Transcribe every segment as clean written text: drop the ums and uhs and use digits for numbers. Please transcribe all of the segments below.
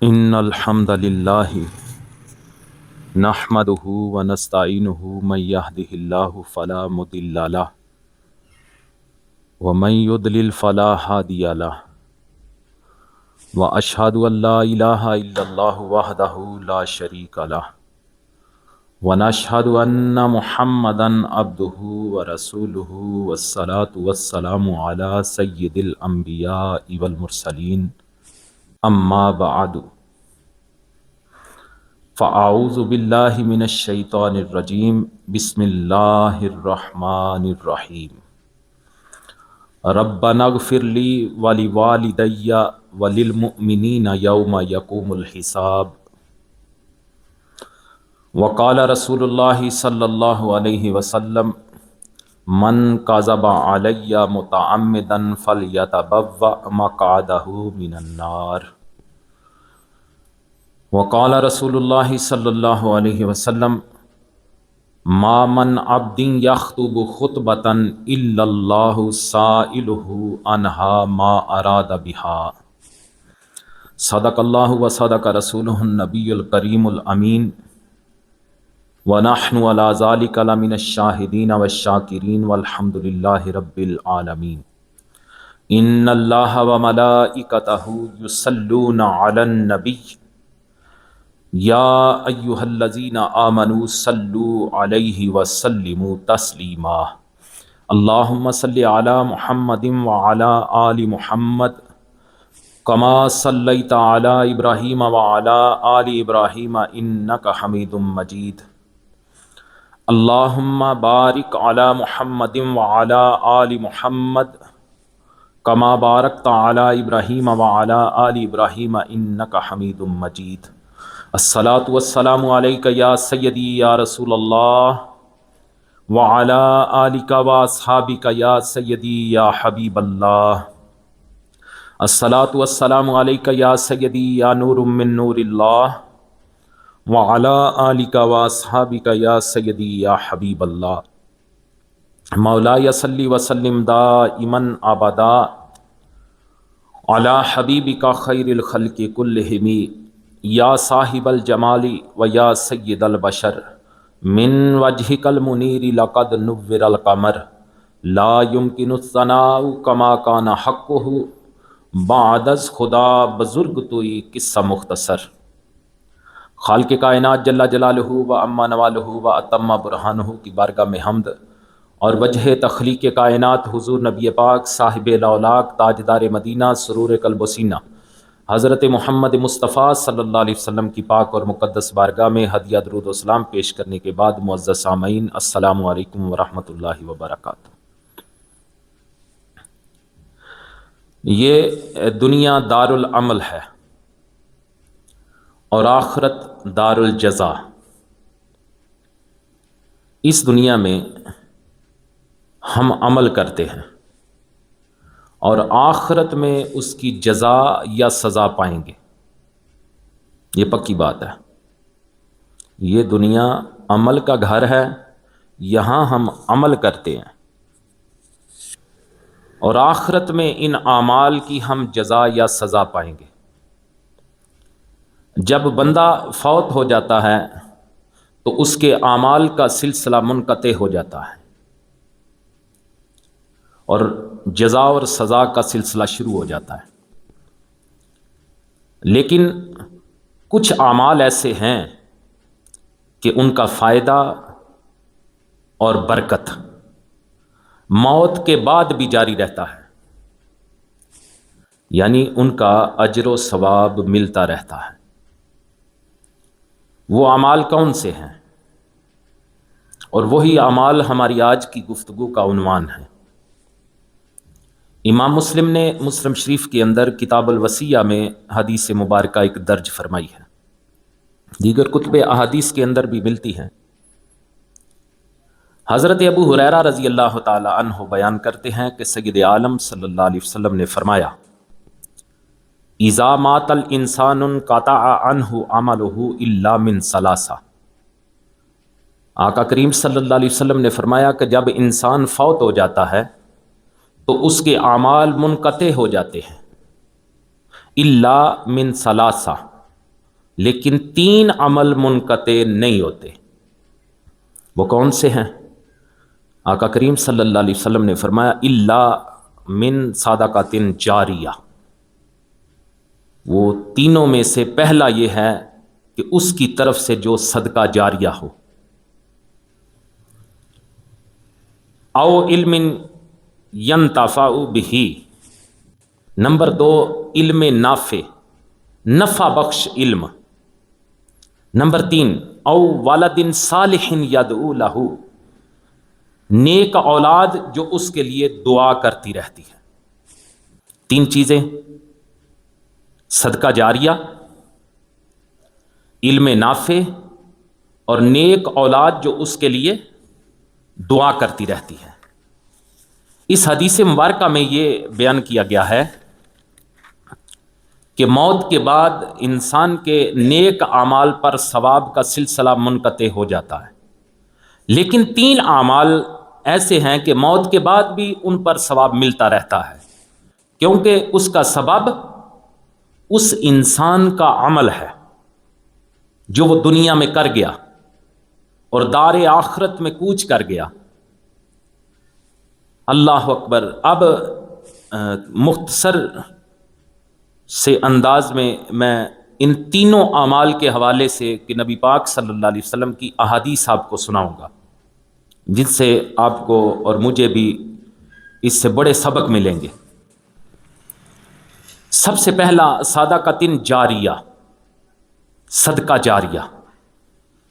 ان الحمد للہ نحمده ونستعینه من يهده الله فلا مضل له ومن يضلل فلا هادي له واشهد ان لا اله الا الله وحده لا شريك له ونشهد ان محمدا عبده ورسوله والصلاة والسلام على سید الانبیاء والمرسلین اما بعد فاعوذ باللہ من الشیطان الرجیم بسم اللہ الرحمن الرحیم ربنا اغفر لی ولوالدی وللمؤمنین یوم یقوم الحساب وقال رسول اللہ صلی اللہ علیہ وسلم من کذب علی متعمدا فلیتبوأ مقعدہ من النار وقال رسول اللہ صلی اللہ علیہ وسلم ما من عبد یخطب خطبۃ الا اللہ سائلہ عنہا ما اراد بها صدق اللہ و صدق رسولہ النبی الکریم الامین ونحن علی ذلک لمن الشاہدین والشاکرین والحمد للہ رب العالمین ان اللہ وملائکتہ یصلون علی النبی یا ایہا الذین آمنوا صلوا علیہ وسلموا تسلیما اللہم صلی علی محمد وعلی آل محمد کما صلیت علی ابراہیم وعلی آل ابراہیم انک حمید مجید اللہم بارک علی محمد وعلی آل محمد کما بارکت علی ابراہیم وعلی آل ابراہیم انک حمید مجید الصلاۃ والسلام علیک یا سیدی یا رسول اللہ وعلی آلک واصحابک یا سیدی یا حبیب اللہ الصلاۃ والسلام علیک یا سیدی یا نور من نور اللہ وعلی آلک واصحابک یا سیدی یا حبیب اللہ مولاي صلی وسلم دائما ابدا علی حبیبک خیر الخلق کلہم یا صاحب الجمال و یا سید البشر من وجهک المنیر لقد نور القمر لا يمکن الثناء کما کان حقہ بعد از خدا بزرگ توئی قصہ مختصر خالق کائنات جل جلالہ و اما نوالہ و اتم برہانہ کی بارگاہ میں حمد اور وجہ تخلیق کائنات حضور نبی پاک صاحب الاولاق تاجدار مدینہ سرور قلب و سینہ حضرت محمد مصطفیٰ صلی اللہ علیہ وسلم کی پاک اور مقدس بارگاہ میں ہدیہ درود و سلام پیش کرنے کے بعد معزز سامعین السلام علیکم ورحمۃ اللہ وبرکاتہ۔ یہ دنیا دار العمل ہے اور آخرت دار الجزا۔ اس دنیا میں ہم عمل کرتے ہیں اور آخرت میں اس کی جزا یا سزا پائیں گے، یہ پکی بات ہے۔ یہ دنیا عمل کا گھر ہے، یہاں ہم عمل کرتے ہیں اور آخرت میں ان اعمال کی ہم جزا یا سزا پائیں گے۔ جب بندہ فوت ہو جاتا ہے تو اس کے اعمال کا سلسلہ منقطع ہو جاتا ہے اور جزا اور سزا کا سلسلہ شروع ہو جاتا ہے۔ لیکن کچھ اعمال ایسے ہیں کہ ان کا فائدہ اور برکت موت کے بعد بھی جاری رہتا ہے، یعنی ان کا اجر و ثواب ملتا رہتا ہے۔ وہ اعمال کون سے ہیں؟ اور وہی اعمال ہماری آج کی گفتگو کا عنوان ہے۔ امام مسلم نے مسلم شریف کے اندر کتاب الوصیہ میں حدیث مبارکہ ایک درج فرمائی ہے، دیگر کتب احادیث کے اندر بھی ملتی ہیں۔ حضرت ابو ہریرہ رضی اللہ تعالی عنہ بیان کرتے ہیں کہ سید عالم صلی اللہ علیہ وسلم نے فرمایا اذا مات الانسان انقطع عنہ عملہ الا من ثلاثہ۔ آقا کریم صلی اللہ علیہ وسلم نے فرمایا کہ جب انسان فوت ہو جاتا ہے تو اس کے اعمال منقطع ہو جاتے ہیں، الا من ثلاثہ، لیکن 3 عمل منقطع نہیں ہوتے۔ وہ کون سے ہیں؟ آقا کریم صلی اللہ علیہ وسلم نے فرمایا الا من صدقۃ جاریہ، وہ تینوں میں سے پہلا یہ ہے کہ اس کی طرف سے جو صدقہ جاریہ ہو، او علم ینتفع بہ، نمبر 2 علم نافع، نفع بخش علم، نمبر 3 او ولد صالح یدعو لہ، نیک اولاد جو اس کے لیے دعا کرتی رہتی ہے۔ 3 چیزیں، صدقہ جاریہ، علم نافع اور نیک اولاد جو اس کے لیے دعا کرتی رہتی ہے۔ اس حدیث مبارکہ میں یہ بیان کیا گیا ہے کہ موت کے بعد انسان کے نیک اعمال پر ثواب کا سلسلہ منقطع ہو جاتا ہے، لیکن 3 اعمال ایسے ہیں کہ موت کے بعد بھی ان پر ثواب ملتا رہتا ہے، کیونکہ اس کا سبب اس انسان کا عمل ہے جو وہ دنیا میں کر گیا اور دار آخرت میں کوچ کر گیا۔ اللہ اکبر۔ اب مختصر سے انداز میں ان تینوں اعمال کے حوالے سے کہ نبی پاک صلی اللہ علیہ وسلم کی احادیث آپ کو سناؤں گا، جن سے آپ کو اور مجھے بھی اس سے بڑے سبق ملیں گے۔ سب سے پہلا صدقۃ جاریہ، صدقہ جاریہ،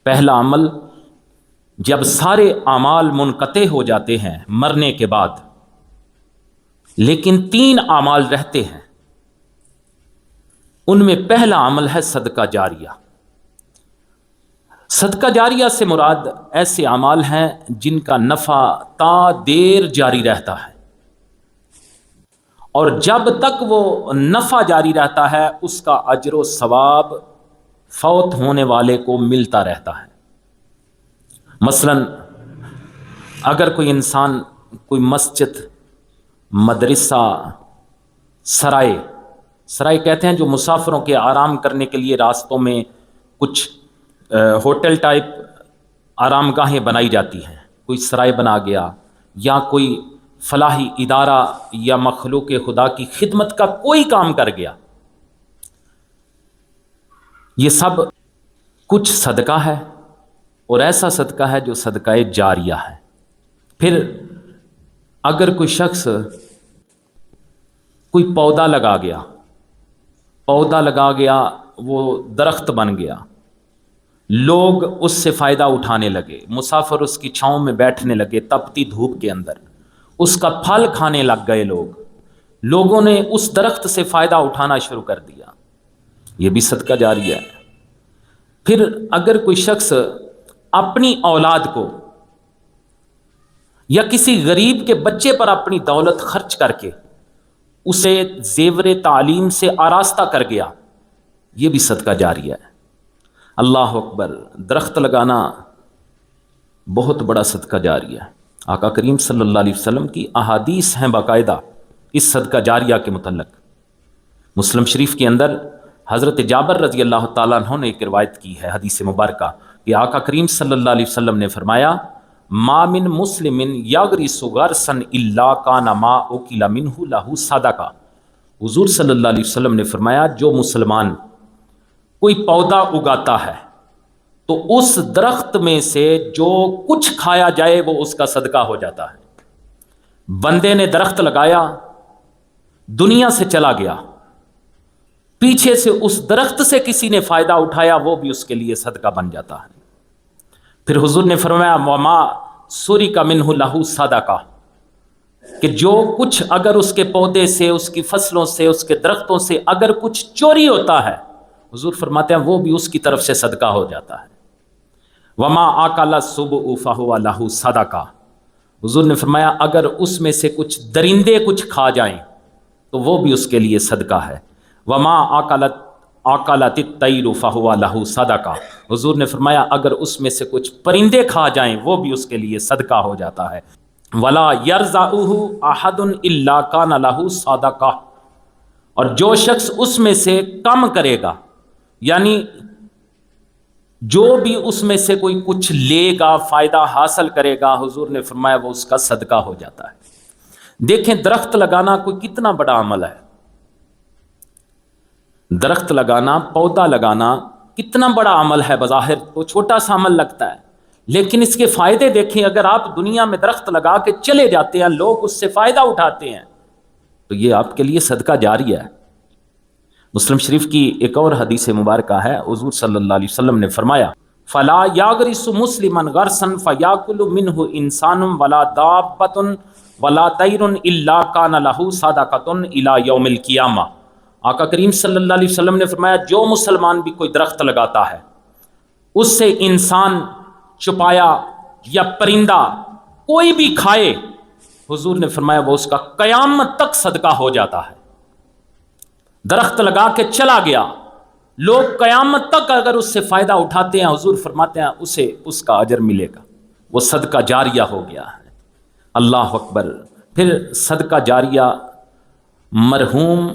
پہلا عمل جب سارے اعمال منقطع ہو جاتے ہیں مرنے کے بعد، لیکن 3 اعمال رہتے ہیں، ان میں پہلا عمل ہے صدقہ جاریہ۔ صدقہ جاریہ سے مراد ایسے اعمال ہیں جن کا نفع تا دیر جاری رہتا ہے، اور جب تک وہ نفع جاری رہتا ہے اس کا اجر و ثواب فوت ہونے والے کو ملتا رہتا ہے۔ مثلا اگر کوئی انسان کوئی مسجد، مدرسہ، سرائے کہتے ہیں جو مسافروں کے آرام کرنے کے لیے راستوں میں کچھ ہوٹل ٹائپ آرام گاہیں بنائی جاتی ہیں، کوئی سرائے بنا گیا، یا کوئی فلاحی ادارہ یا مخلوق خدا کی خدمت کا کوئی کام کر گیا، یہ سب کچھ صدقہ ہے، اور ایسا صدقہ ہے جو صدقہ جاریہ ہے۔ پھر اگر کوئی شخص کوئی پودا لگا گیا، وہ درخت بن گیا، لوگ اس سے فائدہ اٹھانے لگے، مسافر اس کی چھاؤں میں بیٹھنے لگے تپتی دھوپ کے اندر، اس کا پھل کھانے لگ گئے، لوگوں نے اس درخت سے فائدہ اٹھانا شروع کر دیا، یہ بھی صدقہ جاریہ ہے۔ پھر اگر کوئی شخص اپنی اولاد کو یا کسی غریب کے بچے پر اپنی دولت خرچ کر کے اسے زیور تعلیم سے آراستہ کر گیا، یہ بھی صدقہ جاریہ ہے۔ اللہ اکبر۔ درخت لگانا بہت بڑا صدقہ جاریہ ہے۔ آقا کریم صلی اللہ علیہ وسلم کی احادیث ہیں باقاعدہ اس صدقہ جاریہ کے متعلق۔ مسلم شریف کے اندر حضرت جابر رضی اللہ تعالیٰ عنہ نے ایک روایت کی ہے حدیث مبارکہ کہ آقا کریم صلی اللہ علیہ وسلم نے فرمایا ما من مسلم یغرس غرسا الا کان ما اکل منہ لہ صدقہ۔ حضور صلی اللہ علیہ وسلم نے فرمایا جو مسلمان کوئی پودا اگاتا ہے تو اس درخت میں سے جو کچھ کھایا جائے وہ اس کا صدقہ ہو جاتا ہے۔ بندے نے درخت لگایا، دنیا سے چلا گیا، پیچھے سے اس درخت سے کسی نے فائدہ اٹھایا، وہ بھی اس کے لیے صدقہ بن جاتا ہے۔ پھر حضور نے فرمایا وما سرق منہ لہ صدقہ، کہ جو کچھ اگر اس کے پودے سے، اس کی فصلوں سے، اس کے درختوں سے اگر کچھ چوری ہوتا ہے، حضور فرماتے ہیں وہ بھی اس کی طرف سے صدقہ ہو جاتا ہے۔ وما آکل السبع فہو لہ صدقہ، حضور نے فرمایا اگر اس میں سے کچھ درندے کچھ کھا جائیں تو وہ بھی اس کے لیے صدقہ ہے۔ وما آکلت الطیر فہو لہ صدقہ، حضور نے فرمایا اگر اس میں سے کچھ پرندے کھا جائیں وہ بھی اس کے لیے صدقہ ہو جاتا ہے۔ ولا یرزعہ احد الا کان لہ صدقہ، اور جو شخص اس میں سے کم کرے گا، یعنی جو بھی اس میں سے کوئی کچھ لے گا، فائدہ حاصل کرے گا، حضور نے فرمایا وہ اس کا صدقہ ہو جاتا ہے۔ دیکھیں درخت لگانا کوئی کتنا بڑا عمل ہے، درخت لگانا، پودا لگانا کتنا بڑا عمل ہے، بظاہر تو چھوٹا سا عمل لگتا ہے، لیکن اس کے فائدے دیکھیں۔ اگر آپ دنیا میں درخت لگا کے چلے جاتے ہیں، لوگ اس سے فائدہ اٹھاتے ہیں، تو یہ آپ کے لیے صدقہ جاریہ ہے۔ مسلم شریف کی ایک اور حدیث مبارکہ ہے، حضور صلی اللہ علیہ وسلم نے فرمایا فلا یغرس مسلما غرسا فیاکل منہ انسان ولا دابۃ ولا طیر الا کان لہ صدقۃ الی یوم القیامہ۔ آقا کریم صلی اللہ علیہ وسلم نے فرمایا جو مسلمان بھی کوئی درخت لگاتا ہے، اس سے انسان چھپایا یا پرندہ کوئی بھی کھائے، حضور نے فرمایا وہ اس کا قیامت تک صدقہ ہو جاتا ہے۔ درخت لگا کے چلا گیا، لوگ قیامت تک اگر اس سے فائدہ اٹھاتے ہیں، حضور فرماتے ہیں اسے اس کا اجر ملے گا، وہ صدقہ جاریہ ہو گیا ہے۔ اللہ اکبر۔ پھر صدقہ جاریہ، مرحوم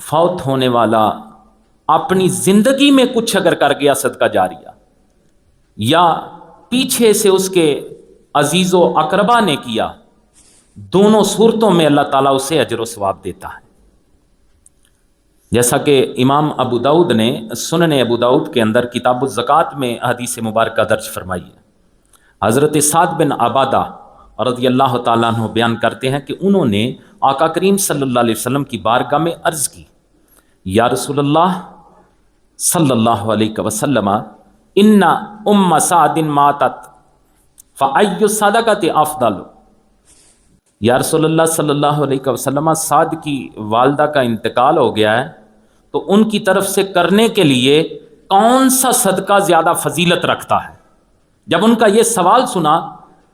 فوت ہونے والا اپنی زندگی میں کچھ اگر کر گیا صدقہ جاریہ، یا پیچھے سے اس کے عزیز و اقربا نے کیا، دونوں صورتوں میں اللہ تعالیٰ اسے اجر و ثواب دیتا ہے۔ جیسا کہ امام ابو داؤد نے سنن ابو داؤد کے اندر کتاب الزکوٰۃ میں حدیث مبارکہ درج فرمائی ہے، حضرت سعد بن عبادہ رضی اللہ تعالیٰ عنہ بیان کرتے ہیں کہ انہوں نے آقا کریم صلی اللہ علیہ وسلم کی بارگاہ میں عرض کی، یا رسول اللہ صلی اللہ علیہ وسلم ان ام سعد ماتت فای الصدقۃ افضل۔ یا رسول اللہ صلی اللہ علیہ وسلم، سعد کی والدہ کا انتقال ہو گیا ہے، تو ان کی طرف سے کرنے کے لیے کون سا صدقہ زیادہ فضیلت رکھتا ہے؟ جب ان کا یہ سوال سنا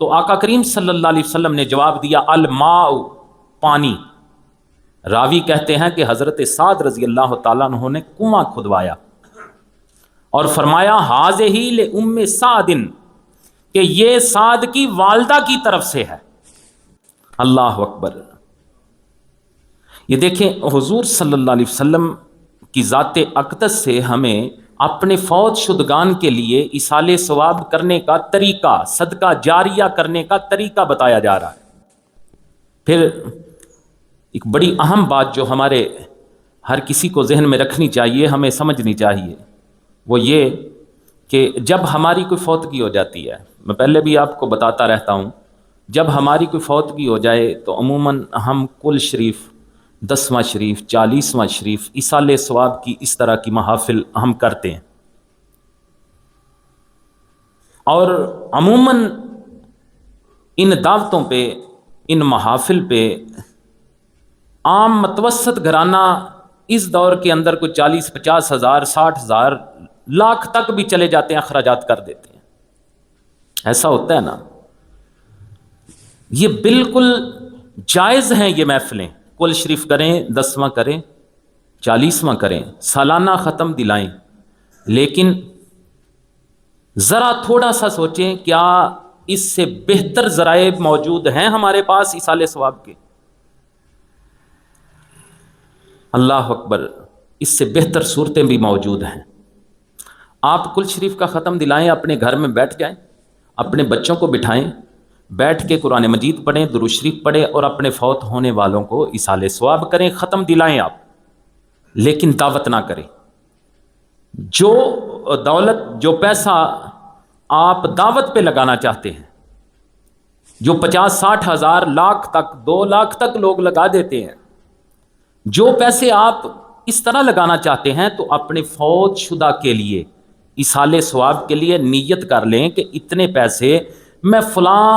تو آقا کریم صلی اللہ علیہ وسلم نے جواب دیا الماء، پانی۔ راوی کہتے ہیں کہ حضرت سعد رضی اللہ تعالیٰ عنہ نے کنواں کھدوایا اور فرمایا ھذہ لأم سعد، کہ یہ سعد کی والدہ کی طرف سے ہے۔ اللہ اکبر۔ یہ دیکھیں حضور صلی اللہ علیہ وسلم کی ذات اقدس سے ہمیں اپنے فوت شدگان کے لیے ایصال ثواب کرنے کا طریقہ، صدقہ جاریہ کرنے کا طریقہ بتایا جا رہا ہے۔ پھر ایک بڑی اہم بات جو ہمارے ہر کسی کو ذہن میں رکھنی چاہیے، ہمیں سمجھنی چاہیے، وہ یہ کہ جب ہماری کوئی فوتگی ہو جاتی ہے، میں پہلے بھی آپ کو بتاتا رہتا ہوں، جب ہماری کوئی فوتگی ہو جائے تو عموماً ہم کل شریف، 10واں شریف، 40واں شریف، ایصال ثواب کی اس طرح کی محافل ہم کرتے ہیں، اور عموماً ان دعوتوں پہ، ان محافل پہ عام متوسط گھرانہ اس دور کے اندر کوئی 40-50 ہزار، 60 ہزار، لاکھ تک بھی چلے جاتے ہیں، اخراجات کر دیتے ہیں۔ ایسا ہوتا ہے نا؟ یہ بالکل جائز ہیں یہ محفلیں، کل شریف کریں، 10واں کریں، 40واں کریں، سالانہ ختم دلائیں، لیکن ذرا تھوڑا سا سوچیں کیا اس سے بہتر ذرائع موجود ہیں ہمارے پاس ایصال ثواب کے؟ اللہ اکبر، اس سے بہتر صورتیں بھی موجود ہیں۔ آپ کل شریف کا ختم دلائیں، اپنے گھر میں بیٹھ جائیں، اپنے بچوں کو بٹھائیں، بیٹھ کے قرآن مجید پڑھیں، درود شریف پڑھیں، اور اپنے فوت ہونے والوں کو ایصال ثواب کریں، ختم دلائیں آپ، لیکن دعوت نہ کریں۔ جو دولت، جو پیسہ آپ دعوت پہ لگانا چاہتے ہیں، جو 50-60 ہزار، لاکھ تک، 2 لاکھ تک لوگ لگا دیتے ہیں، جو پیسے آپ اس طرح لگانا چاہتے ہیں، تو اپنے فوت شدہ کے لیے، ایصال ثواب کے لیے نیت کر لیں کہ اتنے پیسے میں فلاں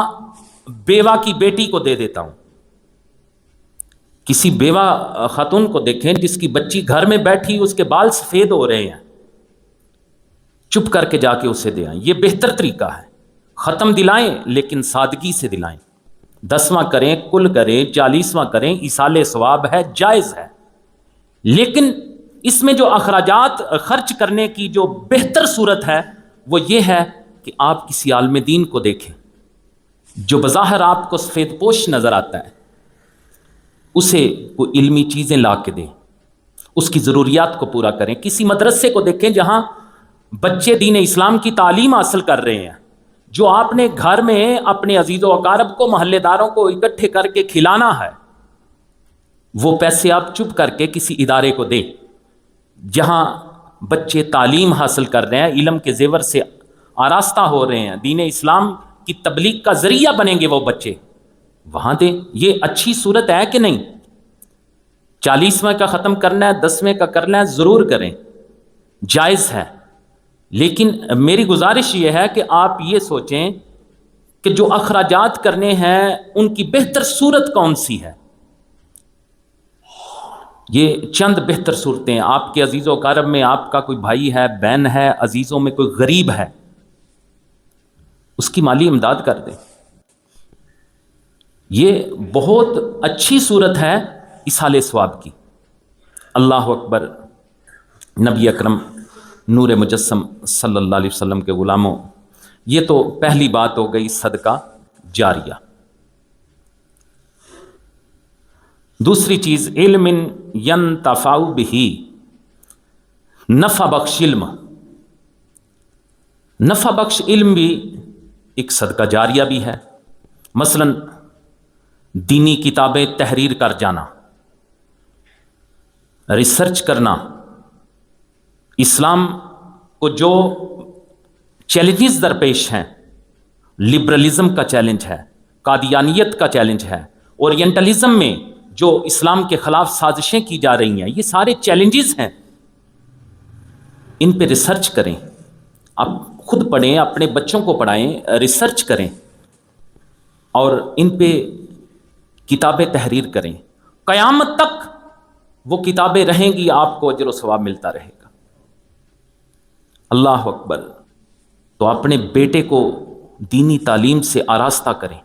بیوہ کی بیٹی کو دے دیتا ہوں۔ کسی بیوہ خاتون کو دیکھیں جس کی بچی گھر میں بیٹھی، اس کے بال سفید ہو رہے ہیں، چپ کر کے جا کے اسے دے آئیں، یہ بہتر طریقہ ہے۔ ختم دلائیں لیکن سادگی سے دلائیں، 10واں کریں، کل کریں، 40واں کریں، ایصال ثواب ہے، جائز ہے، لیکن اس میں جو اخراجات خرچ کرنے کی جو بہتر صورت ہے وہ یہ ہے کہ آپ کسی عالم دین کو دیکھیں جو بظاہر آپ کو سفید پوش نظر آتا ہے، اسے کوئی علمی چیزیں لا کے دیں، اس کی ضروریات کو پورا کریں۔ کسی مدرسے کو دیکھیں جہاں بچے دین اسلام کی تعلیم حاصل کر رہے ہیں. جو آپ نے گھر میں اپنے عزیز و اقارب کو، محلے داروں کو اکٹھے کر کے کھلانا ہے، وہ پیسے آپ چپ کر کے کسی ادارے کو دیں جہاں بچے تعلیم حاصل کر رہے ہیں، علم کے زیور سے آراستہ ہو رہے ہیں، دین اسلام کی تبلیغ کا ذریعہ بنیں گے وہ بچے، وہاں دیں. یہ اچھی صورت ہے کہ نہیں؟ 40ویں کا ختم کرنا ہے، 10ویں کا کرنا ہے، ضرور کریں، جائز ہے. لیکن میری گزارش یہ ہے کہ آپ یہ سوچیں کہ جو اخراجات کرنے ہیں ان کی بہتر صورت کون سی ہے. یہ چند بہتر صورتیں، آپ کے عزیز و اقارب میں آپ کا کوئی بھائی ہے، بہن ہے، عزیزوں میں کوئی غریب ہے، اس کی مالی امداد کر دیں. یہ بہت اچھی صورت ہے ایصال ثواب کی. اللہ اکبر. نبی اکرم نور مجسم صلی اللہ علیہ وسلم کے غلاموں، یہ تو پہلی بات ہو گئی صدقہ جاریہ. دوسری چیز، علم ینتفع بہ، نفع بخش علم. نفع بخش علم بھی ایک صدقہ جاریہ بھی ہے. مثلا دینی کتابیں تحریر کر جانا، ریسرچ کرنا، اسلام کو جو چیلنجز درپیش ہیں، لبرلزم کا چیلنج ہے، قادیانیت کا چیلنج ہے، اورینٹلزم میں جو اسلام کے خلاف سازشیں کی جا رہی ہیں، یہ سارے چیلنجز ہیں. ان پہ ریسرچ کریں، آپ خود پڑھیں، اپنے بچوں کو پڑھائیں، ریسرچ کریں اور ان پہ کتابیں تحریر کریں. قیامت تک وہ کتابیں رہیں گی، آپ کو اجر و ثواب ملتا رہے گا. اللہ اکبر. تو اپنے بیٹے کو دینی تعلیم سے آراستہ کریں.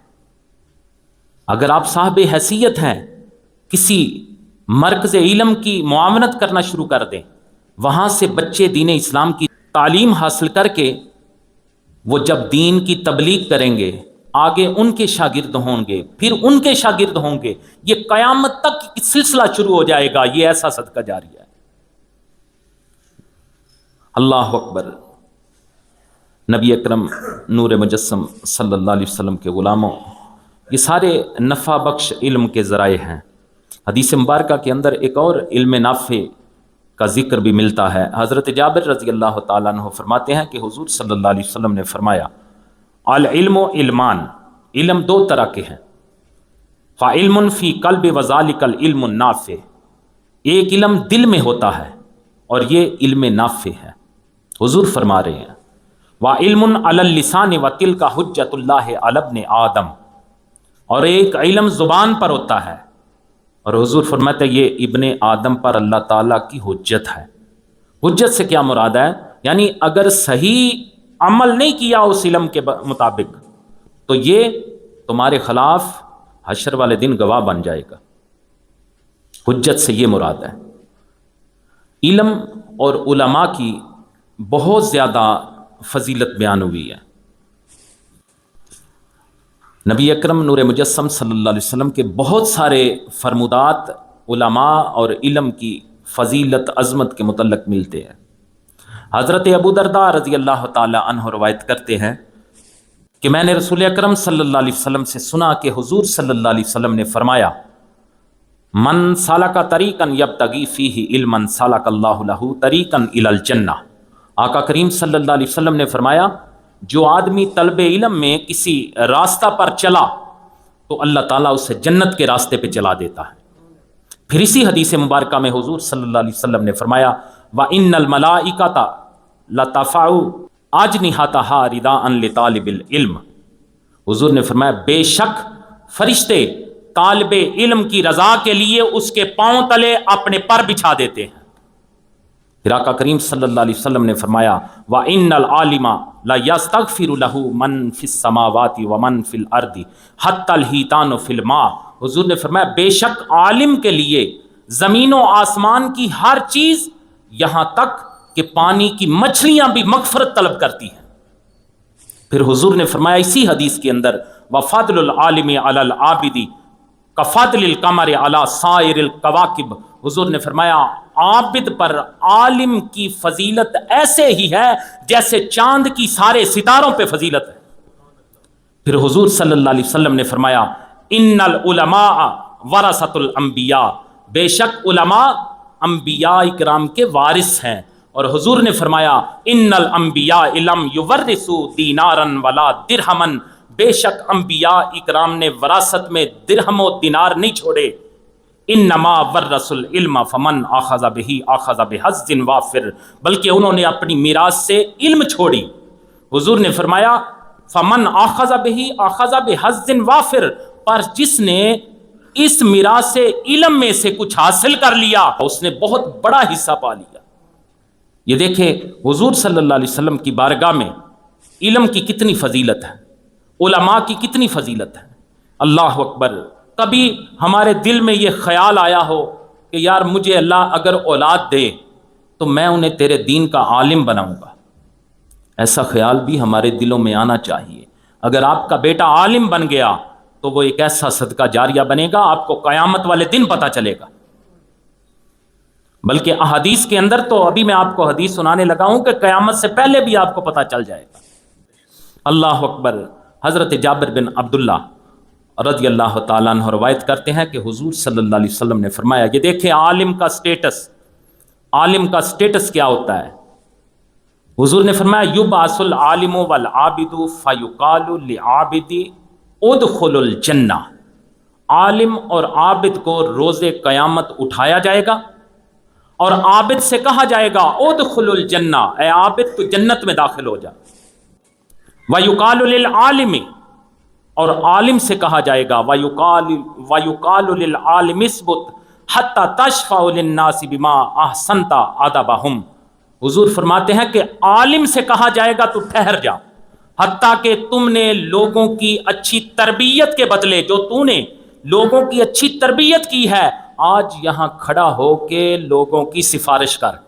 اگر آپ صاحب حیثیت ہیں، کسی مرکز علم کی معاونت کرنا شروع کر دیں، وہاں سے بچے دین اسلام کی تعلیم حاصل کر کے وہ جب دین کی تبلیغ کریں گے، آگے ان کے شاگرد ہوں گے، پھر ان کے شاگرد ہوں گے، یہ قیامت تک سلسلہ شروع ہو جائے گا. یہ ایسا صدقہ جاریہ ہے. اللہ اکبر. نبی اکرم نور مجسم صلی اللہ علیہ وسلم کے غلاموں، یہ سارے نفع بخش علم کے ذرائع ہیں. حدیث مبارکہ کے اندر ایک اور علم نافع کا ذکر بھی ملتا ہے. حضرت جابر رضی اللہ تعالیٰ عنہ فرماتے ہیں کہ حضور صلی اللہ علیہ وسلم نے فرمایا، العلم علمان، علم دو طرح کے ہیں، فعلم فی قلب وذالک العلم النافع، ایک علم دل میں ہوتا ہے اور یہ علم نافع ہے. حضور فرما رہے ہیں وعلم علی اللسان وتلک حجۃ اللہ علی ابن آدم، اور ایک علم زبان پر ہوتا ہے اور حضور فرماتے ہیں یہ ابن آدم پر اللہ تعالیٰ کی حجت ہے. حجت سے کیا مراد ہے؟ یعنی اگر صحیح عمل نہیں کیا اس علم کے مطابق تو یہ تمہارے خلاف حشر والے دن گواہ بن جائے گا. حجت سے یہ مراد ہے. علم اور علماء کی بہت زیادہ فضیلت بیان ہوئی ہے. نبی اکرم نور مجسم صلی اللہ علیہ وسلم کے بہت سارے فرمودات علماء اور علم کی فضیلت عظمت کے متعلق ملتے ہیں. حضرت ابو درداء رضی اللہ تعالی عنہ روایت کرتے ہیں کہ میں نے رسول اکرم صلی اللہ علیہ وسلم سے سنا کہ حضور صلی اللہ علیہ وسلم نے فرمایا، من سلک طریقا یبتغی فیہ علما سلک اللہ لہ طریقا الی الجنہ. آقا کریم صلی اللہ علیہ وسلم نے فرمایا، جو آدمی طلب علم میں کسی راستہ پر چلا تو اللہ تعالیٰ اسے جنت کے راستے پہ چلا دیتا ہے. پھر اسی حدیث مبارکہ میں حضور صلی اللہ علیہ وسلم نے فرمایا، وَإِنَّ الْمَلَائِكَةَ لَتَضَعُ أَجْنِحَتَهَا رِضَاءً لِطَالِبِ الْعِلْمِ. حضور نے فرمایا بے شک فرشتے طالب علم کی رضا کے لیے اس کے پاؤں تلے اپنے پر بچھا دیتے ہیں. پھر آقا کریم صلی اللہ علیہ وسلم نے فرمایا، وَإِنَّ الْعَالِمَ لَيَسْتَغْفِرُ لَهُ مَنْ فِي السَّمَاوَاتِ وَمَنْ فِي الْأَرْضِ حَتَّى الْحِيتَانُ فِي الْمَاءِ. حضور نے فرمایا بے شک عالم کے لیے زمین و آسمان کی ہر چیز، یہاں تک کہ پانی کی مچھلیاں بھی مغفرت طلب کرتی ہیں. پھر حضور نے فرمایا اسی حدیث کے اندر، وَفَضْلُ الْعَالِمِ عَلَى الْعَابِدِ كَفَضْلِ الْقَمَرِ عَلَى سَائِرِ الْكَوَاكِبِ حضور نے فرمایا عابد پر عالم کی فضیلت ایسے ہی ہے جیسے چاند کی سارے ستاروں پہ فضیلت ہے۔ پھر حضور صلی اللہ علیہ وسلم نے فرمایا ان العلماء ورثۃ الانبیاء، بے شک علماء انبیاء اکرام کے وارث ہیں۔ اور حضور نے فرمایا ان الانبیاء لم یورثوا دینارا ولا درہما، بے شک انبیاء اکرام نے وراثت میں درہم و دینار نہیں چھوڑے۔ انما ورثوا العلم فمن اخذ به اخذ بحظ وافر، بلکہ انہوں نے اپنی میراث سے علم چھوڑی۔ حضور نے فرمایا فمن اخذ به اخذ بحظ وافر، پر جس نے اس میراث سے علم میں سے کچھ حاصل کر لیا اس نے بہت بڑا حصہ پا لیا۔ یہ دیکھیں حضور صلی اللہ علیہ وسلم کی بارگاہ میں علم کی کتنی فضیلت ہے، علماء کی کتنی فضیلت ہے۔ اللہ اکبر۔ کبھی ہمارے دل میں یہ خیال آیا ہو کہ یار مجھے اللہ اگر اولاد دے تو میں انہیں تیرے دین کا عالم بناؤں گا، ایسا خیال بھی ہمارے دلوں میں آنا چاہیے۔ اگر آپ کا بیٹا عالم بن گیا تو وہ ایک ایسا صدقہ جاریہ بنے گا، آپ کو قیامت والے دن پتہ چلے گا۔ بلکہ احادیث کے اندر تو ابھی میں آپ کو حدیث سنانے لگا ہوں کہ قیامت سے پہلے بھی آپ کو پتہ چل جائے گا۔ اللہ اکبر۔ حضرت جابر بن عبداللہ رضی اللہ تعالیٰ عنہ روایت کرتے ہیں کہ حضور صلی اللہ علیہ وسلم نے فرمایا، یہ دیکھیں عالم کا سٹیٹس کیا ہوتا ہے۔ حضور نے فرمایا یبعث العالم والعابد فیقال للعابد ادخل الجنہ، عالم اور عابد کو روز قیامت اٹھایا جائے گا اور عابد سے کہا جائے گا ادخل الجنہ، اے عابد تو جنت میں داخل ہو جا۔ ویقال للعالم، اور عالم سے کہا جائے گا ویقال للعالم اثبت حتی تشفع للناس بما احسنت ادبہم۔ حضور فرماتے ہیں کہ عالم سے کہا جائے گا تو ٹھہر جا، حتیٰ کہ تم نے لوگوں کی اچھی تربیت کے بدلے، جو تو نے لوگوں کی اچھی تربیت کی ہے، آج یہاں کھڑا ہو کے لوگوں کی سفارش کر۔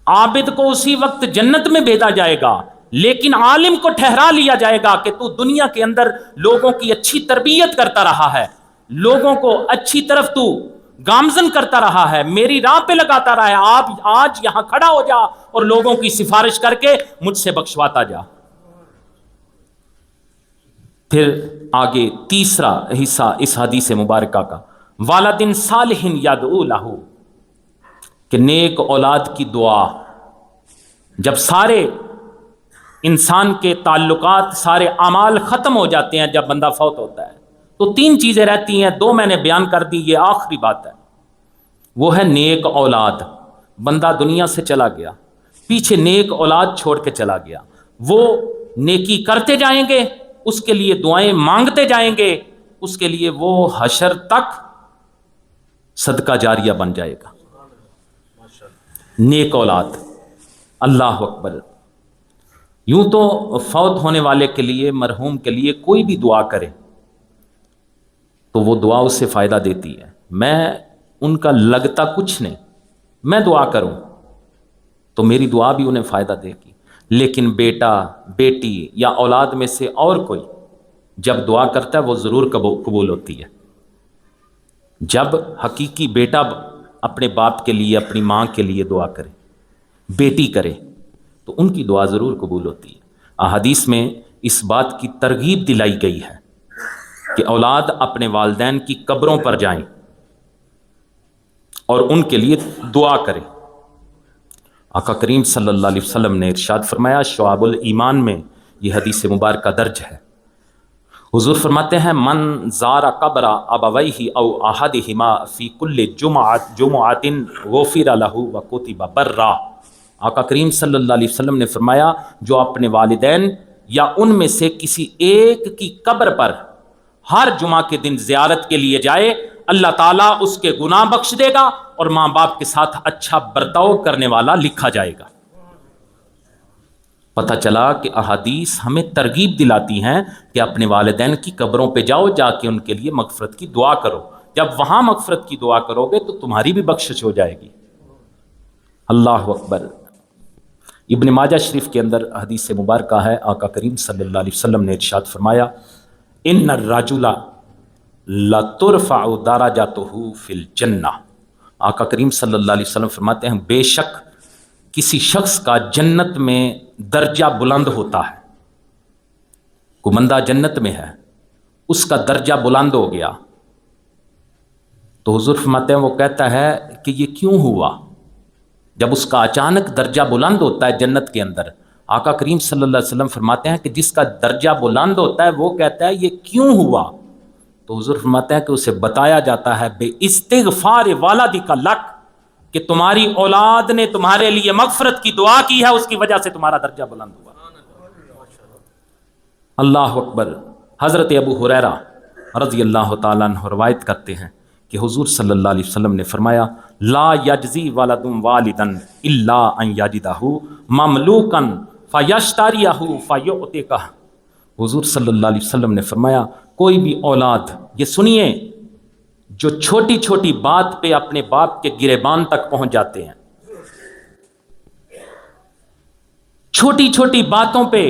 عابد کو اسی وقت جنت میں بھیجا جائے گا، لیکن عالم کو ٹھہرا لیا جائے گا کہ تو دنیا کے اندر لوگوں کی اچھی تربیت کرتا رہا ہے، لوگوں کو اچھی طرف تو گامزن کرتا رہا ہے، میری راہ پہ لگاتا رہا ہے، آپ آج یہاں کھڑا ہو جا اور لوگوں کی سفارش کر کے مجھ سے بخشواتا جا۔ پھر آگے تیسرا حصہ اس حدیث مبارکہ کا، والد صالح یدعو لہ، کہ نیک اولاد کی دعا۔ جب سارے انسان کے تعلقات، سارے اعمال ختم ہو جاتے ہیں، جب بندہ فوت ہوتا ہے تو تین چیزیں رہتی ہیں، دو میں نے بیان کر دی، یہ آخری بات ہے، وہ ہے نیک اولاد۔ بندہ دنیا سے چلا گیا، پیچھے نیک اولاد چھوڑ کے چلا گیا، وہ نیکی کرتے جائیں گے، اس کے لیے دعائیں مانگتے جائیں گے، اس کے لیے وہ حشر تک صدقہ جاریہ بن جائے گا۔ نیک اولاد، اللہ اکبر۔ یوں تو فوت ہونے والے کے لیے، مرحوم کے لیے کوئی بھی دعا کرے تو وہ دعا اس سے فائدہ دیتی ہے۔ میں ان کا لگتا کچھ نہیں، میں دعا کروں تو میری دعا بھی انہیں فائدہ دے گی، لیکن بیٹا، بیٹی یا اولاد میں سے اور کوئی جب دعا کرتا ہے وہ ضرور قبول ہوتی ہے۔ جب حقیقی بیٹا اپنے باپ کے لیے، اپنی ماں کے لیے دعا کرے، بیٹی کرے، تو ان کی دعا ضرور قبول ہوتی ہے۔ احادیث میں اس بات کی ترغیب دلائی گئی ہے کہ اولاد اپنے والدین کی قبروں پر جائیں اور ان کے لیے دعا کریں۔ آقا کریم صلی اللہ علیہ وسلم نے ارشاد فرمایا، شعب الایمان میں یہ حدیث مبارکہ درج ہے، حضور فرماتے ہیں من زار قبر ابویہ او احدہما فی کل جمعۃ غفر لہ وکتب برا۔ آقا کریم صلی اللہ علیہ وسلم نے فرمایا، جو اپنے والدین یا ان میں سے کسی ایک کی قبر پر ہر جمعہ کے دن زیارت کے لیے جائے، اللہ تعالیٰ اس کے گناہ بخش دے گا اور ماں باپ کے ساتھ اچھا برتاؤ کرنے والا لکھا جائے گا۔ پتہ چلا کہ احادیث ہمیں ترغیب دلاتی ہیں کہ اپنے والدین کی قبروں پہ جاؤ، جا کے ان کے لیے مغفرت کی دعا کرو۔ جب وہاں مغفرت کی دعا کرو گے تو تمہاری بھی بخشش ہو جائے گی۔ اللہ اکبر۔ ابن ماجہ شریف کے اندر حدیث مبارکہ ہے، آقا کریم صلی اللہ علیہ وسلم نے ارشاد فرمایا، ان الرجل لَتُرْفَعُ دَرَجَتُهُ فِي الْجَنَّةِ، آقا کریم صلی اللہ علیہ وسلم فرماتے ہیں بے شک کسی شخص کا جنت میں درجہ بلند ہوتا ہے، کوئی بندہ جنت میں ہے، اس کا درجہ بلند ہو گیا، تو حضور فرماتے ہیں وہ کہتا ہے کہ یہ کیوں ہوا؟ جب اس کا اچانک درجہ بلند ہوتا ہے جنت کے اندر، آقا کریم صلی اللہ علیہ وسلم فرماتے ہیں کہ جس کا درجہ بلند ہوتا ہے وہ کہتا ہے یہ کیوں ہوا؟ تو حضور فرماتے ہیں کہ اسے بتایا جاتا ہے بے استغفار والدک لک، کہ تمہاری اولاد نے تمہارے لیے مغفرت کی دعا کی ہے، اس کی وجہ سے تمہارا درجہ بلند ہوا۔ اللہ اکبر۔ حضرت ابو ہریرہ رضی اللہ تعالیٰ عنہ روایت کرتے ہیں کہ حضور صلی اللہ علیہ وسلم نے فرمایا لا یجزی ولد والدا الا ان یجدہ مملوکا فیشتریہ فیعتقہ۔ حضور صلی اللہ علیہ وسلم نے فرمایا کوئی بھی اولاد، یہ سنیے، جو چھوٹی چھوٹی بات پہ اپنے باپ کے گریبان تک پہنچ جاتے ہیں، چھوٹی چھوٹی باتوں پہ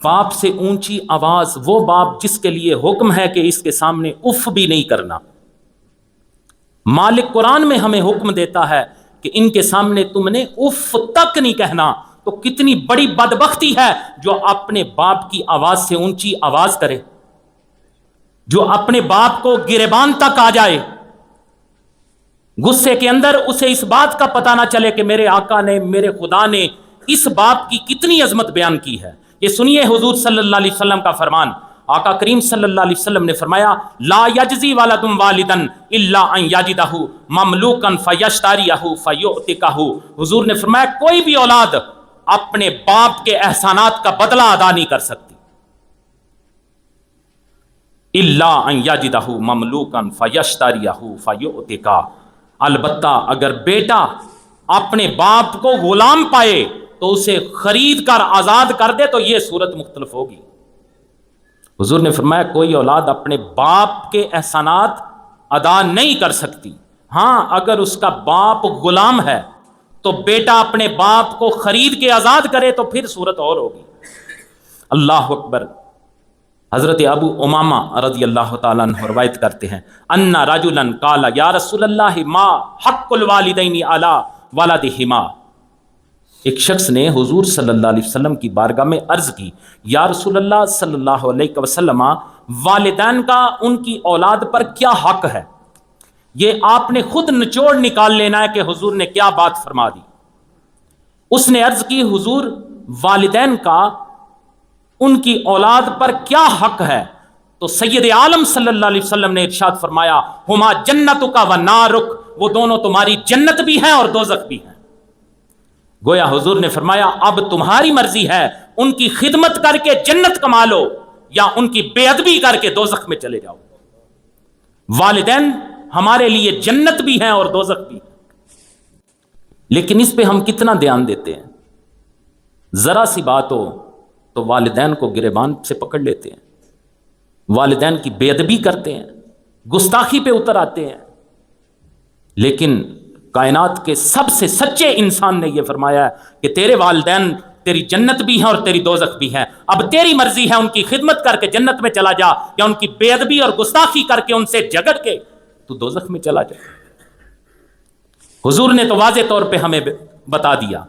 باپ سے اونچی آواز، وہ باپ جس کے لیے حکم ہے کہ اس کے سامنے اف بھی نہیں کرنا، مالک قرآن میں ہمیں حکم دیتا ہے کہ ان کے سامنے تم نے اف تک نہیں کہنا، تو کتنی بڑی بدبختی ہے جو اپنے باپ کی آواز سے اونچی آواز کرے، جو اپنے باپ کو گریبان تک آ جائے، غصے کے اندر اسے اس بات کا پتہ نہ چلے کہ میرے آقا نے، میرے خدا نے اس باپ کی کتنی عظمت بیان کی ہے۔ یہ سنیے حضور صلی اللہ علیہ وسلم کا فرمان، آقا کریم صلی اللہ علیہ وسلم نے فرمایا لا یجزی ولد والدا الا ان یجدہ مملوکا فیشتریہ فیعتقہ۔ حضور نے فرمایا کوئی بھی اولاد اپنے باپ کے احسانات کا بدلہ ادا نہیں کر سکتی، الا ان یجدہ مملوکا فیشتریہ فیعتقہ، البتہ اگر بیٹا اپنے باپ کو غلام پائے تو اسے خرید کر آزاد کر دے تو یہ صورت مختلف ہوگی۔ حضور نے فرمایا کوئی اولاد اپنے باپ کے احسانات ادا نہیں کر سکتی، ہاں اگر اس کا باپ غلام ہے تو بیٹا اپنے باپ کو خرید کے آزاد کرے تو پھر صورت اور ہوگی۔ اللہ اکبر۔ حضرت ابو امامہ رضی اللہ تعالیٰ عنہ روایت کرتے ہیں ان رجلا قال یا رسول اللہ ما حق الوالدین علی ولدہما، ایک شخص نے حضور صلی اللہ علیہ وسلم کی بارگاہ میں عرض کی یا رسول اللہ صلی اللہ علیہ وسلم والدین کا ان کی اولاد پر کیا حق ہے؟ یہ آپ نے خود نچوڑ نکال لینا ہے کہ حضور نے کیا بات فرما دی۔ اس نے عرض کی حضور والدین کا ان کی اولاد پر کیا حق ہے؟ تو سید عالم صلی اللہ علیہ وسلم نے ارشاد فرمایا ہما جنتک و نارک، وہ دونوں تمہاری جنت بھی ہیں اور دوزخ بھی ہیں۔ گویا حضور نے فرمایا اب تمہاری مرضی ہے ان کی خدمت کر کے جنت کما لو یا ان کی بے ادبی کر کے دوزخ میں چلے جاؤ۔ والدین ہمارے لیے جنت بھی ہیں اور دوزخ بھی ہیں، لیکن اس پہ ہم کتنا دھیان دیتے ہیں؟ ذرا سی بات ہو تو والدین کو گریبان سے پکڑ لیتے ہیں، والدین کی بے ادبی کرتے ہیں، گستاخی پہ اتر آتے ہیں۔ لیکن کائنات کے سب سے سچے انسان نے یہ فرمایا ہے کہ تیرے والدین تیری جنت بھی ہیں اور تیری دوزخ بھی ہیں، اب تیری مرضی ہے ان کی خدمت کر کے جنت میں چلا جا یا ان کی بے ادبی اور گستاخی کر کے ان سے جھگڑ کے تو دوزخ میں چلا جا۔ حضور نے تو واضح طور پہ ہمیں بتا دیا۔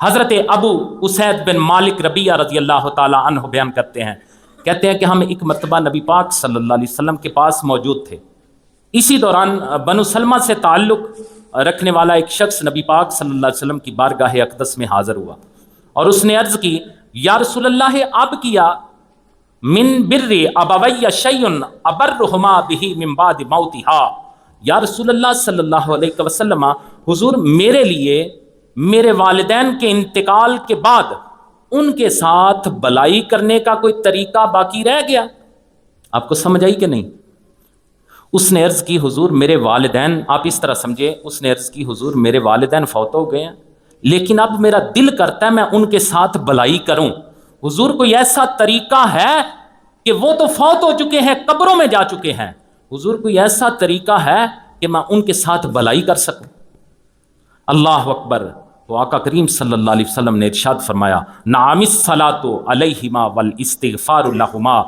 حضرت ابو اسید بن مالک ربیعہ رضی اللہ تعالی عنہ بیان کرتے ہیں، کہتے ہیں کہ ہم ایک مرتبہ نبی پاک صلی اللہ علیہ وسلم کے پاس موجود تھے، اسی دوران بنو سلمہ سے تعلق رکھنے والا ایک شخص نبی پاک صلی اللہ علیہ وسلم کی بارگاہ اقدس میں حاضر ہوا اور اس نے عرض کی یا رسول اللہ اب کیا من بر ابوی شیء ابرہما بہ من بعد موتہا، یا رسول اللہ صلی اللہ علیہ وسلم حضور میرے لیے میرے والدین کے انتقال کے بعد ان کے ساتھ بلائی کرنے کا کوئی طریقہ باقی رہ گیا؟ آپ کو سمجھ آئی کہ نہیں؟ اس نے عرض کی حضور میرے والدین، آپ اس طرح سمجھے، اس نے عرض کی حضور میرے والدین فوت ہو گئے ہیں لیکن اب میرا دل کرتا ہے میں ان کے ساتھ بلائی کروں، حضور کوئی ایسا طریقہ ہے کہ وہ تو فوت ہو چکے ہیں، قبروں میں جا چکے ہیں، حضور کوئی ایسا طریقہ ہے کہ میں ان کے ساتھ بلائی کر سکوں؟ اللہ اکبر۔ تو آقا کریم صلی اللہ علیہ وسلم نے ارشاد فرمایا نعم الصلاۃ علیہما والاستغفار لہما،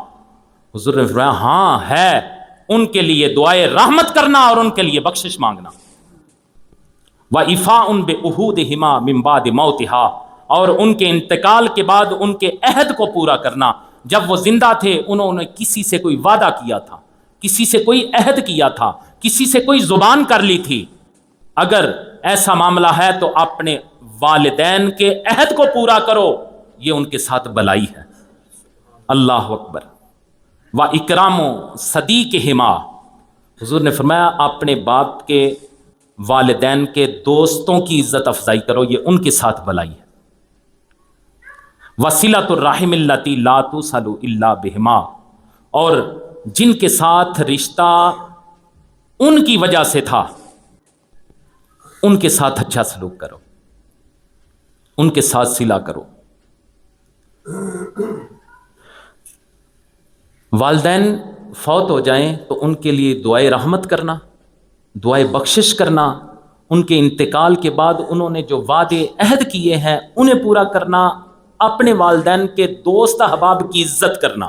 حضور نے فرمایا ہاں ہے، ان کے لیے دعائے رحمت کرنا اور ان کے لیے بخشش مانگنا۔ وَإِفَاءٌ بِعُهُودِهِمَا مِن بَعْدِ مَوْتِهَا، اور ان کے انتقال کے بعد ان کے عہد کو پورا کرنا۔ جب وہ زندہ تھے انہوں نے کسی سے کوئی وعدہ کیا تھا، کسی سے کوئی عہد کیا تھا، کسی سے کوئی زبان کر لی تھی، اگر ایسا معاملہ ہے تو اپنے والدین کے عہد کو پورا کرو، یہ ان کے ساتھ بلائی ہے۔ اللہ اکبر۔ وَإِكْرَامُ صَدِيقِهِمَا، حضور نے فرمایا اپنے باپ کے والدین کے دوستوں کی عزت افزائی کرو، یہ ان کے ساتھ بلائی ہے۔ وَصِلَةُ الرَّحِمِ الَّتِي لَا تُوصَلُ إِلَّا بِهِمَا، اور جن کے ساتھ رشتہ ان کی وجہ سے تھا ان کے ساتھ اچھا سلوک کرو، ان کے ساتھ صلہ کرو۔ والدین فوت ہو جائیں تو ان کے لیے دعائے رحمت کرنا، دعائے بخشش کرنا، ان کے انتقال کے بعد انہوں نے جو وعدے عہد کیے ہیں انہیں پورا کرنا، اپنے والدین کے دوست احباب کی عزت کرنا،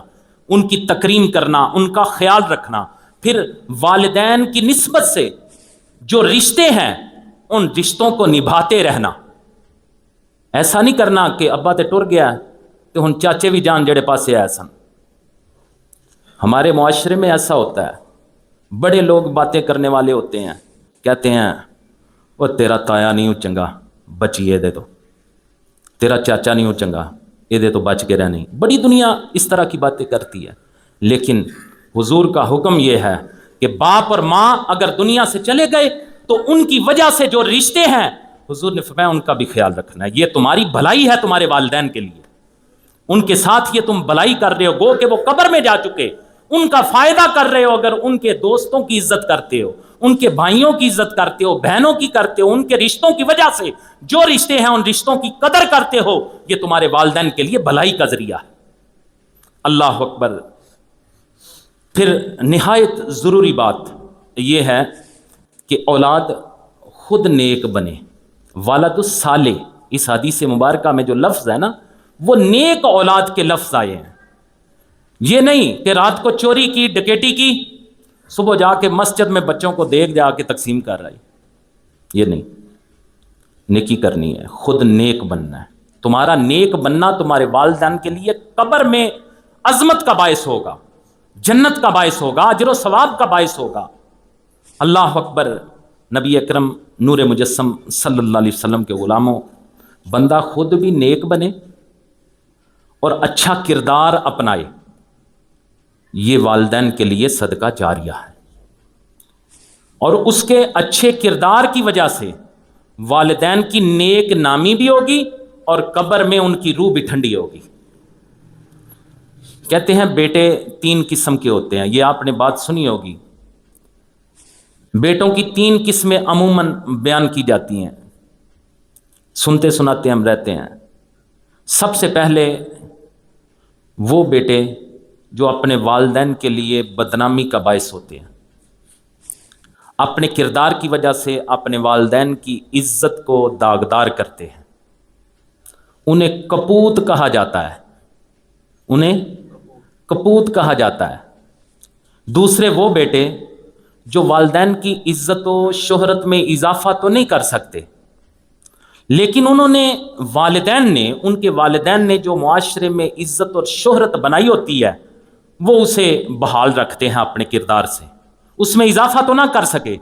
ان کی تکریم کرنا، ان کا خیال رکھنا، پھر والدین کی نسبت سے جو رشتے ہیں ان رشتوں کو نبھاتے رہنا۔ ایسا نہیں کرنا کہ ابا تے ٹر گیا تو ہن چاچے بھی جان جڑے پاسے آئے سن۔ ہمارے معاشرے میں ایسا ہوتا ہے، بڑے لوگ باتیں کرنے والے ہوتے ہیں، کہتے ہیں وہ تیرا تایا نہیں ہو چنگا بچیے دے، تو تیرا چاچا نہیں ہو چنگا یہ دے تو بچ کے رہ نہیں۔ بڑی دنیا اس طرح کی باتیں کرتی ہے، لیکن حضور کا حکم یہ ہے کہ باپ اور ماں اگر دنیا سے چلے گئے تو ان کی وجہ سے جو رشتے ہیں حضور نے فرمایا ان کا بھی خیال رکھنا ہے، یہ تمہاری بھلائی ہے تمہارے والدین کے لیے، ان کے ساتھ یہ تم بھلائی کر رہے ہو، گو کہ وہ قبر میں جا چکے، ان کا فائدہ کر رہے ہو اگر ان کے دوستوں کی عزت کرتے ہو، ان کے بھائیوں کی عزت کرتے ہو، بہنوں کی کرتے ہو، ان کے رشتوں کی وجہ سے جو رشتے ہیں ان رشتوں کی قدر کرتے ہو، یہ تمہارے والدین کے لیے بھلائی کا ذریعہ ہے۔ اللہ اکبر۔ پھر نہایت ضروری بات یہ ہے کہ اولاد خود نیک بنے، والد الصالح، اس حدیث مبارکہ میں جو لفظ ہے نا وہ نیک اولاد کے لفظ آئے ہیں۔ یہ نہیں کہ رات کو چوری کی، ڈکیٹی کی، صبح جا کے مسجد میں بچوں کو دیکھ جا کے تقسیم کر رہا ہے، یہ نہیں، نیکی کرنی ہے، خود نیک بننا ہے۔ تمہارا نیک بننا تمہارے والدین کے لیے قبر میں عظمت کا باعث ہوگا، جنت کا باعث ہوگا، اجر و ثواب کا باعث ہوگا۔ اللہ اکبر۔ نبی اکرم نور مجسم صلی اللہ علیہ وسلم کے غلاموں، بندہ خود بھی نیک بنے اور اچھا کردار اپنائے، یہ والدین کے لیے صدقہ جاریہ ہے، اور اس کے اچھے کردار کی وجہ سے والدین کی نیک نامی بھی ہوگی اور قبر میں ان کی روح بھی ٹھنڈی ہوگی۔ کہتے ہیں بیٹے 3 قسم کے ہوتے ہیں، یہ آپ نے بات سنی ہوگی، بیٹوں کی 3 قسمیں عموماً بیان کی جاتی ہیں، سنتے سناتے ہم رہتے ہیں۔ سب سے پہلے وہ بیٹے جو اپنے والدین کے لیے بدنامی کا باعث ہوتے ہیں، اپنے کردار کی وجہ سے اپنے والدین کی عزت کو داغدار کرتے ہیں، انہیں کپوت کہا جاتا ہے، انہیں کپوت کہا جاتا ہے۔ دوسرے وہ بیٹے جو والدین کی عزت و شہرت میں اضافہ تو نہیں کر سکتے، لیکن ان کے والدین نے جو معاشرے میں عزت اور شہرت بنائی ہوتی ہے وہ اسے بحال رکھتے ہیں اپنے کردار سے، اس میں اضافہ تو نہ کر سکے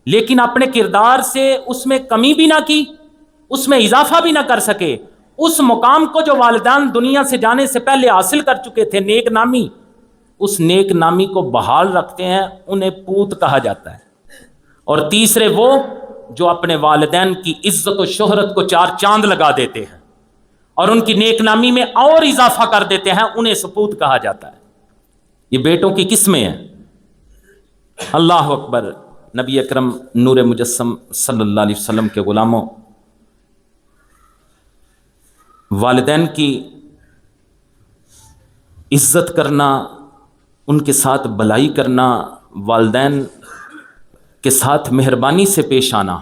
لیکن اپنے کردار سے اس میں کمی بھی نہ کی، اس میں اضافہ بھی نہ کر سکے، اس مقام کو جو والدین دنیا سے جانے سے پہلے حاصل کر چکے تھے، نیک نامی، اس نیک نامی کو بحال رکھتے ہیں، انہیں پوت کہا جاتا ہے۔ اور تیسرے وہ جو اپنے والدین کی عزت و شہرت کو 4 چاند لگا دیتے ہیں اور ان کی نیک نامی میں اور اضافہ کر دیتے ہیں، انہیں سپوت کہا جاتا ہے۔ یہ بیٹوں کی قسمیں ہیں۔ اللہ اکبر۔ نبی اکرم نور مجسم صلی اللہ علیہ وسلم کے غلاموں، والدین کی عزت کرنا، ان کے ساتھ بھلائی کرنا، والدین کے ساتھ مہربانی سے پیش آنا،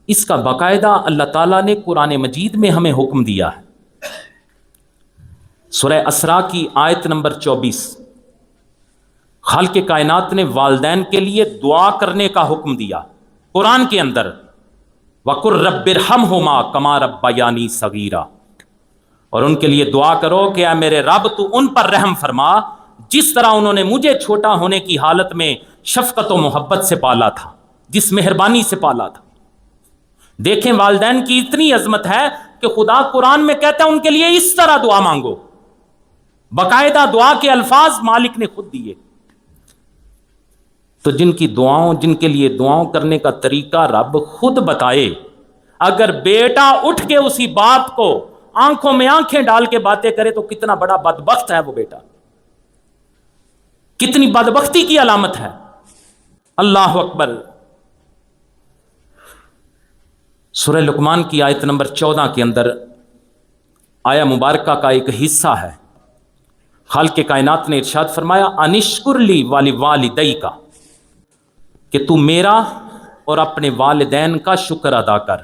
اس کا باقاعدہ اللہ تعالیٰ نے قرآن مجید میں ہمیں حکم دیا ہے۔ سورہ اسراء کی آیت نمبر 24، خالق کائنات نے والدین کے لیے دعا کرنے کا حکم دیا قرآن کے اندر، وَقُلْ رَبِّ ارْحَمْهُمَا كَمَا رَبَّيَانِي صَغِيرًا، اور ان کے لیے دعا کرو کہ اے میرے رب تو ان پر رحم فرما جس طرح انہوں نے مجھے چھوٹا ہونے کی حالت میں شفقت و محبت سے پالا تھا، جس مہربانی سے پالا تھا۔ دیکھیں والدین کی اتنی عظمت ہے کہ خدا قرآن میں کہتا ہے ان کے لیے اس طرح دعا مانگو، باقاعدہ دعا کے الفاظ مالک نے خود دیے۔ تو جن کے لیے دعاؤں کرنے کا طریقہ رب خود بتائے، اگر بیٹا اٹھ کے اسی باپ کو آنکھوں میں آنکھیں ڈال کے باتیں کرے تو کتنا بڑا بدبخت ہے وہ بیٹا، کتنی بدبختی کی علامت ہے۔ اللہ اکبر۔ سورہ لقمان کی آیت نمبر 14 کے اندر آیا مبارکہ کا ایک حصہ ہے، خالق کائنات نے ارشاد فرمایا انشکر لی والی والدیک، کہ تو میرا اور اپنے والدین کا شکر ادا کر۔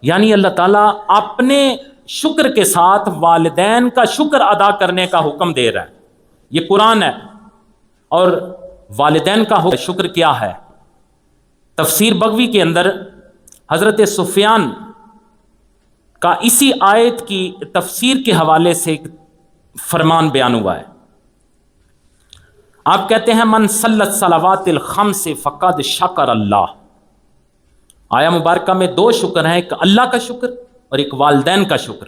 یعنی اللہ تعالیٰ اپنے شکر کے ساتھ والدین کا شکر ادا کرنے کا حکم دے رہا ہے، یہ قرآن ہے۔ اور والدین کا شکر کیا ہے؟ تفسیر بغوی کے اندر حضرت سفیان کا اسی آیت کی تفسیر کے حوالے سے ایک فرمان بیان ہوا ہے۔ آپ کہتے ہیں من صلی الصلوات الخمس فقد شکر اللہ۔ آیا مبارکہ میں دو شکر ہیں، ایک اللہ کا شکر اور ایک والدین کا شکر۔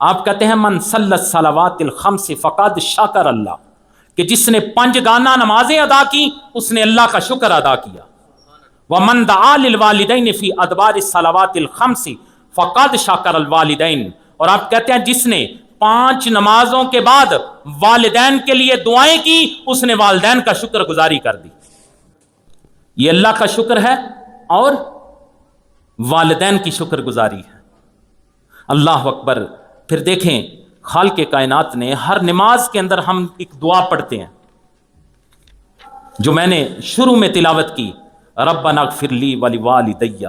آپ کہتے ہیں من صلی الصلوات الخمس فقد شکر اللہ، کہ جس نے 5 گانا نمازیں ادا کی اس نے اللہ کا شکر ادا کیا۔ وَمَن دَعَا لِلْوَالِدَيْنِ فِي أَدْبَارِ الصَّلَوَاتِ الْخَمْسِ فَقَدْ شَكَرَ الْوَالِدَيْنِ، اور آپ کہتے ہیں جس نے 5 نمازوں کے بعد والدین کے لیے دعائیں کی اس نے والدین کا شکر گزاری کر دی۔ یہ اللہ کا شکر ہے اور والدین کی شکر گزاری ہے۔ اللہ اکبر۔ پھر دیکھیں خالق کائنات نے ہر نماز کے اندر ہم ایک دعا پڑھتے ہیں جو میں نے شروع میں تلاوت کی، ربنا اغفر لی ولوالدی،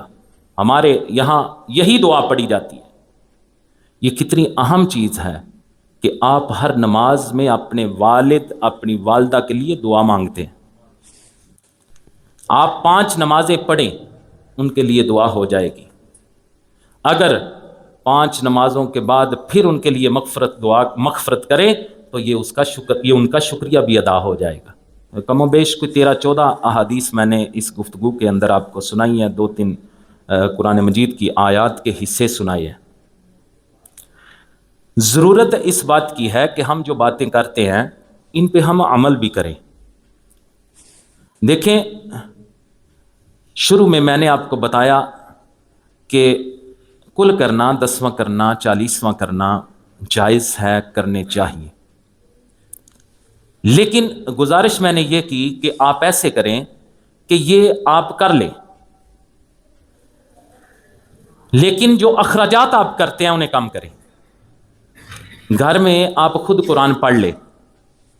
ہمارے یہاں یہی دعا پڑھی جاتی ہے۔ یہ کتنی اہم چیز ہے کہ آپ ہر نماز میں اپنے والد اپنی والدہ کے لیے دعا مانگتے ہیں۔ آپ 5 نمازیں پڑھیں ان کے لیے دعا ہو جائے گی۔ اگر 5 نمازوں کے بعد پھر ان کے لیے مغفرت کرے تو یہ ان کا شکریہ بھی ادا ہو جائے گا۔ کم و بیش کوئی 13-14 احادیث میں نے اس گفتگو کے اندر آپ کو سنائی ہیں، 2-3 قرآن مجید کی آیات کے حصے سنائے ہیں۔ ضرورت اس بات کی ہے کہ ہم جو باتیں کرتے ہیں ان پہ ہم عمل بھی کریں۔ دیکھیں شروع میں نے آپ کو بتایا کہ کل کرنا، 10واں کرنا، 40واں کرنا جائز ہے، کرنے چاہیے، لیکن گزارش میں نے یہ کی کہ آپ ایسے کریں کہ یہ آپ کر لیں، لیکن جو اخراجات آپ کرتے ہیں انہیں کم کریں۔ گھر میں آپ خود قرآن پڑھ لیں،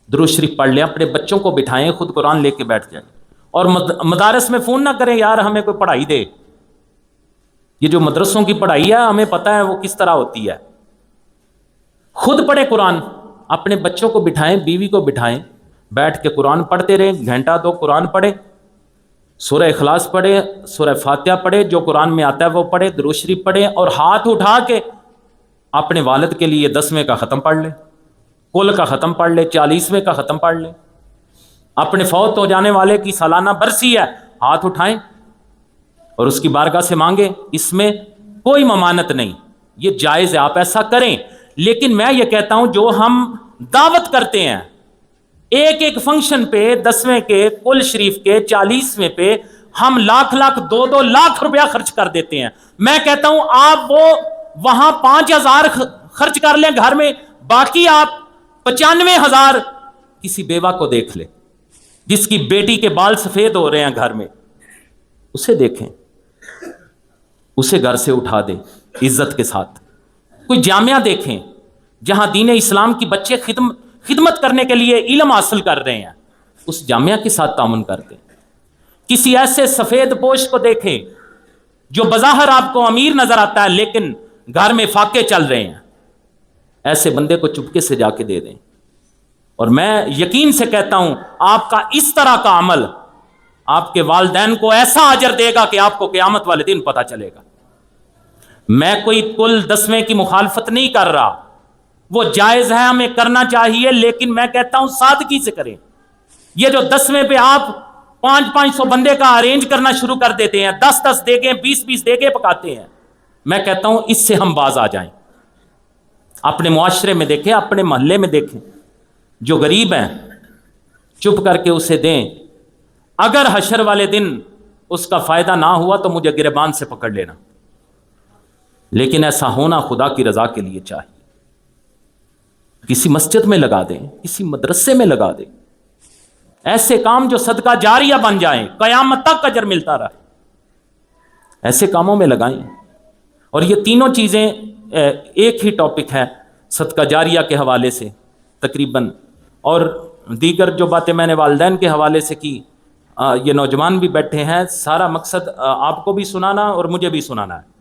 درود شریف پڑھ لیں، اپنے بچوں کو بٹھائیں، خود قرآن لے کے بیٹھ جائیں، اور مدارس میں فون نہ کریں یار ہمیں کوئی پڑھائی دے۔ یہ جو مدرسوں کی پڑھائی ہے ہمیں پتہ ہے وہ کس طرح ہوتی ہے۔ خود پڑھیں قرآن، اپنے بچوں کو بٹھائیں، بیوی کو بٹھائیں، بیٹھ کے قرآن پڑھتے رہیں، 1 گھنٹہ 2 قرآن پڑھیں، سورہ اخلاص پڑھیں، سورہ فاتحہ پڑھیں، جو قرآن میں آتا ہے وہ پڑھیں، درود شریف پڑھیں، اور ہاتھ اٹھا کے اپنے والد کے لیے 10ویں کا ختم پڑھ لیں، کل کا ختم پڑھ لیں، 40ویں کا ختم پڑھ لیں۔ اپنے فوت ہو جانے والے کی سالانہ برسی ہے، ہاتھ اٹھائیں اور اس کی بارگاہ سے مانگیں، اس میں کوئی ممانعت نہیں، یہ جائز ہے، آپ ایسا کریں۔ لیکن میں یہ کہتا ہوں جو ہم دعوت کرتے ہیں ایک فنکشن پہ، 10ویں کے، کل شریف کے، 40ویں پہ ہم لاکھ 2 لاکھ روپیہ خرچ کر دیتے ہیں۔ میں کہتا ہوں آپ وہ وہاں 5000 خرچ کر لیں گھر میں، باقی آپ 95,000 کسی بیوہ کو دیکھ لیں جس کی بیٹی کے بال سفید ہو رہے ہیں گھر میں، اسے دیکھیں، اسے گھر سے اٹھا دیں عزت کے ساتھ۔ کوئی جامعہ دیکھیں جہاں دین اسلام کی بچے خدمت کرنے کے لیے علم حاصل کر رہے ہیں، اس جامعہ کے ساتھ تعاون کر دیں۔ کسی ایسے سفید پوش کو دیکھیں جو بظاہر آپ کو امیر نظر آتا ہے لیکن گھر میں فاقے چل رہے ہیں، ایسے بندے کو چپکے سے جا کے دے دیں۔ اور میں یقین سے کہتا ہوں آپ کا اس طرح کا عمل آپ کے والدین کو ایسا اجر دے گا کہ آپ کو قیامت والے دن پتہ چلے گا۔ میں کوئی کل 10ویں کی مخالفت نہیں کر رہا، وہ جائز ہے، ہمیں کرنا چاہیے، لیکن میں کہتا ہوں سادگی سے کریں۔ یہ جو 10ویں پہ آپ 500 بندے کا ارینج کرنا شروع کر دیتے ہیں، 10 دیگیں 20 دیگیں پکاتے ہیں، میں کہتا ہوں اس سے ہم باز آ جائیں۔ اپنے معاشرے میں دیکھیں، اپنے محلے میں دیکھیں، جو غریب ہیں چپ کر کے اسے دیں، اگر حشر والے دن اس کا فائدہ نہ ہوا تو مجھے گریبان سے پکڑ لینا، لیکن ایسا ہونا خدا کی رضا کے لیے چاہیے۔ کسی مسجد میں لگا دیں، کسی مدرسے میں لگا دیں، ایسے کام جو صدقہ جاریہ بن جائیں، قیامت تک اجر ملتا رہے، ایسے کاموں میں لگائیں۔ اور یہ تینوں چیزیں ایک ہی ٹاپک ہے صدقہ جاریہ کے حوالے سے تقریباً، اور دیگر جو باتیں میں نے والدین کے حوالے سے کی، یہ نوجوان بھی بیٹھے ہیں، سارا مقصد آپ کو بھی سنانا اور مجھے بھی سنانا ہے۔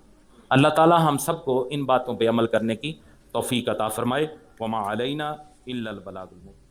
اللہ تعالی ہم سب کو ان باتوں پہ عمل کرنے کی توفیق عطا فرمائے۔ وما علینا الا البلاغ المبین۔